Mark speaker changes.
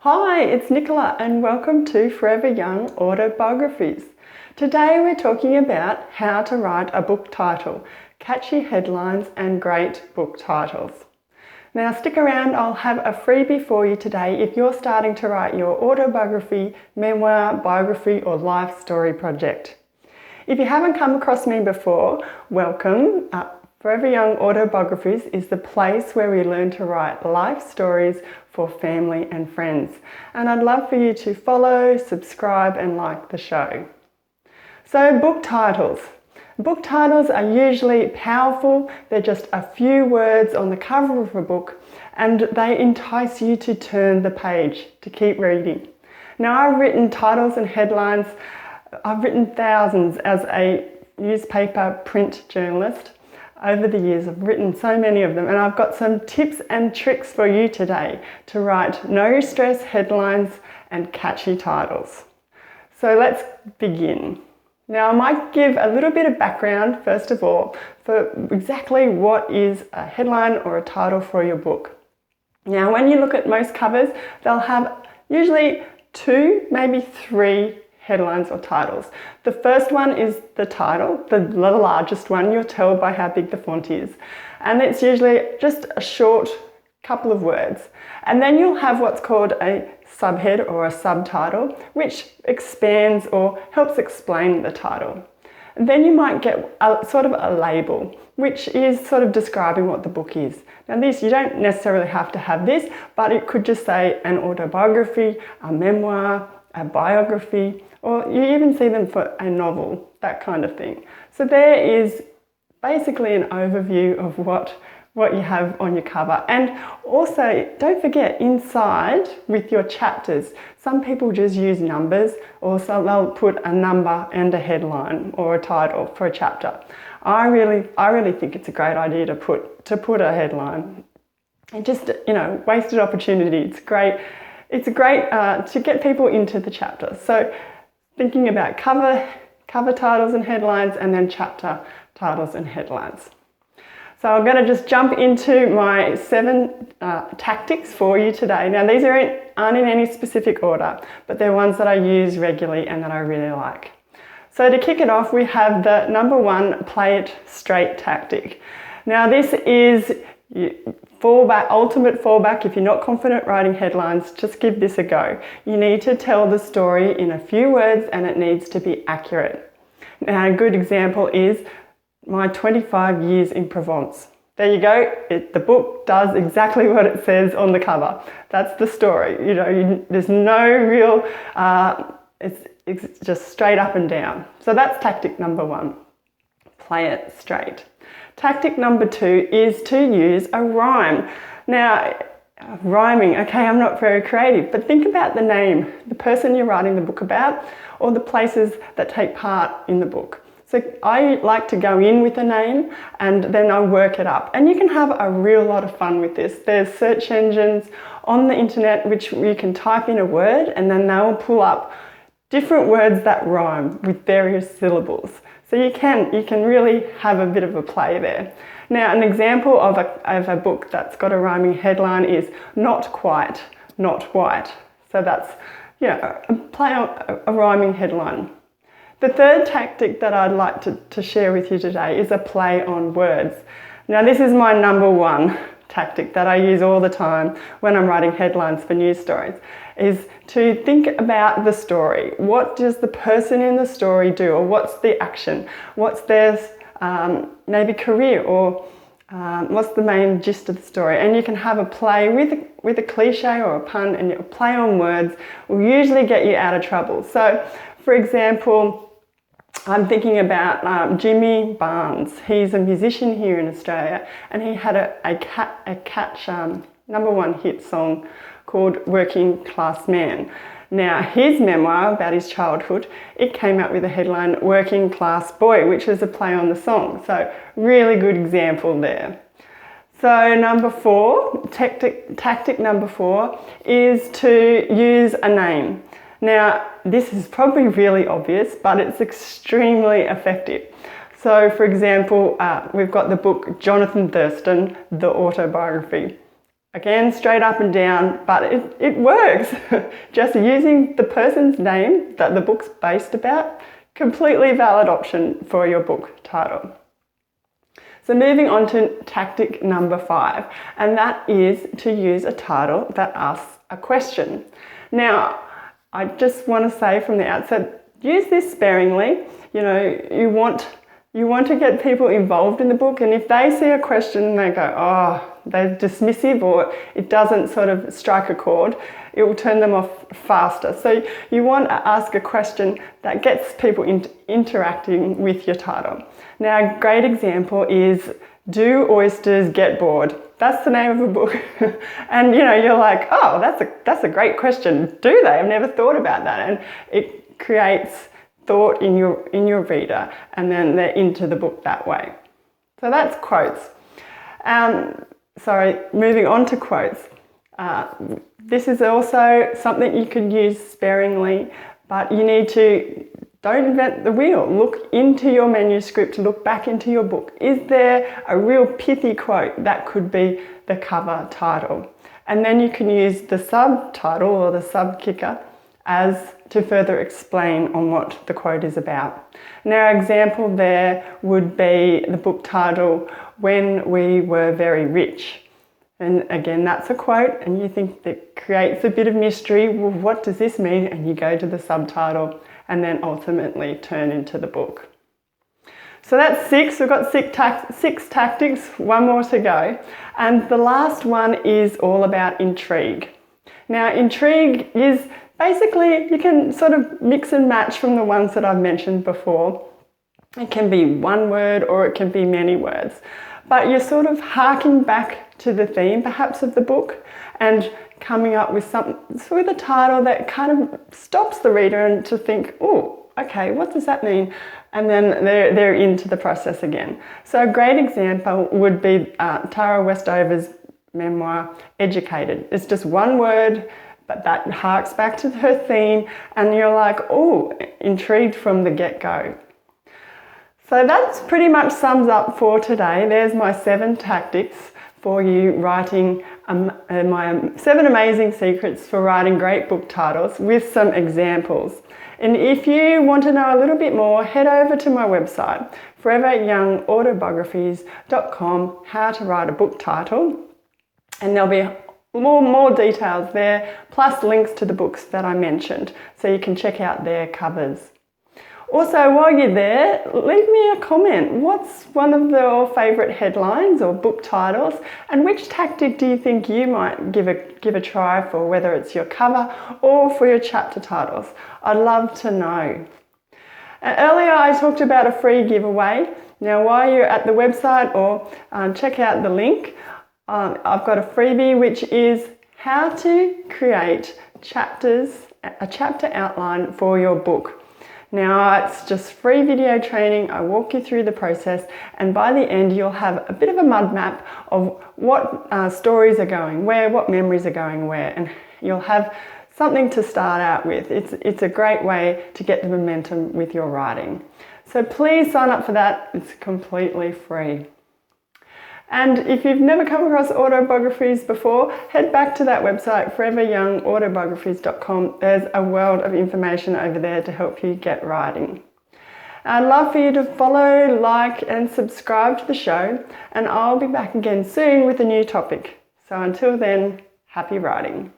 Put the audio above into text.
Speaker 1: Hi, it's Nicola and welcome to Forever Young Autobiographies. Today we're talking about how to write a book title, catchy headlines and great book titles. Now stick around, I'll have a freebie for you today if you're starting to write your autobiography, memoir, biography or life story project. If you haven't come across me before, welcome. Forever Young Autobiographies is the place where we learn to write life stories for family and friends. And I'd love for you to follow, subscribe and like the show. So book titles. Book titles are usually powerful. They're just a few words on the cover of a book and they entice you to turn the page, to keep reading. Now I've written titles and headlines. I've written thousands as a newspaper print journalist. Over the years, I've written so many of them and I've got some tips and tricks for you today to write no stress headlines and catchy titles. So let's begin. Now I might give a little bit of background first of all for exactly what is a headline or a title for your book. Now when you look at most covers, they'll have usually 2, maybe 3 headlines or titles. The first one is the title, the largest one. You'll tell by how big the font is. And it's usually just a short couple of words. And then you'll have what's called a subhead or a subtitle, which expands or helps explain the title. And then you might get a sort of a label, which is sort of describing what the book is. Now this, you don't necessarily have to have this, but it could just say an autobiography, a memoir, a biography, or you even see them for a novel, that kind of thing. So there is basically an overview of what you have on your cover. And also, don't forget, inside with your chapters, some people just use numbers, or so they'll put a number and a headline or a title for a chapter. I really think it's a great idea to put a headline. And just, wasted opportunity. It's great. It's great to get people into the chapter. So thinking about cover titles and headlines and then chapter titles and headlines. So I'm going to just jump into my 7 tactics for you today. Now these aren't in any specific order, but they're ones that I use regularly and that I really like. So to kick it off, we have the number 1, play it straight tactic. Now this is ultimate fallback. If you're not confident writing headlines, just give this a go. You need to tell the story in a few words and it needs to be accurate. Now a good example is my 25 years in Provence. There you go. The book does exactly what it says on the cover. That's the story. There's no real, it's just straight up and down. So that's tactic number 1. Play it straight. Tactic number 2 is to use a rhyme. Now, rhyming, okay, I'm not very creative, but think about the name, the person you're writing the book about, or the places that take part in the book. So I like to go in with a name and then I work it up. And you can have a real lot of fun with this. There's search engines on the internet which you can type in a word and then they'll pull up different words that rhyme with various syllables. So you can really have a bit of a play there. Now an example of a book that's got a rhyming headline is Not Quite, Not White. So that's a play on a rhyming headline. The third tactic that I'd like to share with you today is a play on words. Now this is my number 1 tactic that I use all the time when I'm writing headlines for news stories, is to think about the story. What does the person in the story do, or what's the action? What's their maybe career, or what's the main gist of the story? And you can have a play with a cliche or a pun, and a play on words will usually get you out of trouble. So for example, I'm thinking about Jimmy Barnes. He's a musician here in Australia and he had a catch number 1 hit song called Working Class Man. Now his memoir about his childhood, it came out with the headline Working Class Boy, which is a play on the song. So really good example there. So number 4, tactic number 4 is to use a name. Now, this is probably really obvious, but it's extremely effective. So, for example, we've got the book Jonathan Thurston, The Autobiography. Again, straight up and down, but it works. Just using the person's name that the book's based about, completely valid option for your book title. So moving on to tactic number 5, and that is to use a title that asks a question. Now, I just want to say from the outset, use this sparingly. You know, you want to get people involved in the book, and if they see a question and they go, oh, they're dismissive or it doesn't sort of strike a chord, it will turn them off faster. So you want to ask a question that gets people interacting with your title. Now, a great example is, do oysters get bored? That's the name of a book. And you know, you're like, oh, that's a great question. Do they? I've never thought about that. And it creates thought in your reader, and then they're into the book that way. So that's quotes. Moving on to quotes. This is also something you can use sparingly, but you need to, don't invent the wheel. Look into your manuscript, look back into your book. Is there a real pithy quote that could be the cover title? And then you can use the subtitle or the sub-kicker as to further explain on what the quote is about. And our example there would be the book title, When We Were Very Rich. And again, that's a quote, and you think that creates a bit of mystery. Well, what does this mean? And you go to the subtitle and then ultimately turn into the book. So that's 6. We've got 6 tactics, one more to go. And the last one is all about intrigue. Now, intrigue is basically, you can sort of mix and match from the ones that I've mentioned before. It can be one word or it can be many words. But you're sort of harking back to the theme, perhaps, of the book, and coming up with a title that kind of stops the reader and to think, oh, okay, what does that mean? And then they're into the process again. So a great example would be Tara Westover's memoir, Educated. It's just one word, but that harks back to her theme, and you're like, oh, intrigued from the get-go. So that's pretty much sums up for today. There's my 7 tactics for you writing, my 7 amazing secrets for writing great book titles with some examples. And if you want to know a little bit more, head over to my website, foreveryoungautobiographies.com, how to write a book title, and there'll be more details there, plus links to the books that I mentioned, so you can check out their covers. Also, while you're there, leave me a comment. What's one of your favourite headlines or book titles, and which tactic do you think you might give a try for, whether it's your cover or for your chapter titles? I'd love to know. Earlier I talked about a free giveaway. Now, while you're at the website or check out the link, I've got a freebie, which is how to create a chapter outline for your book. Now, it's just free video training. I walk you through the process, and by the end you'll have a bit of a mud map of what stories are going where, what memories are going where, and you'll have something to start out with. It's a great way to get the momentum with your writing. So please sign up for that. It's completely free. And if you've never come across autobiographies before, head back to that website, foreveryoungautobiographies.com. There's a world of information over there to help you get writing. I'd love for you to follow, like, and subscribe to the show, and I'll be back again soon with a new topic. So until then, happy writing.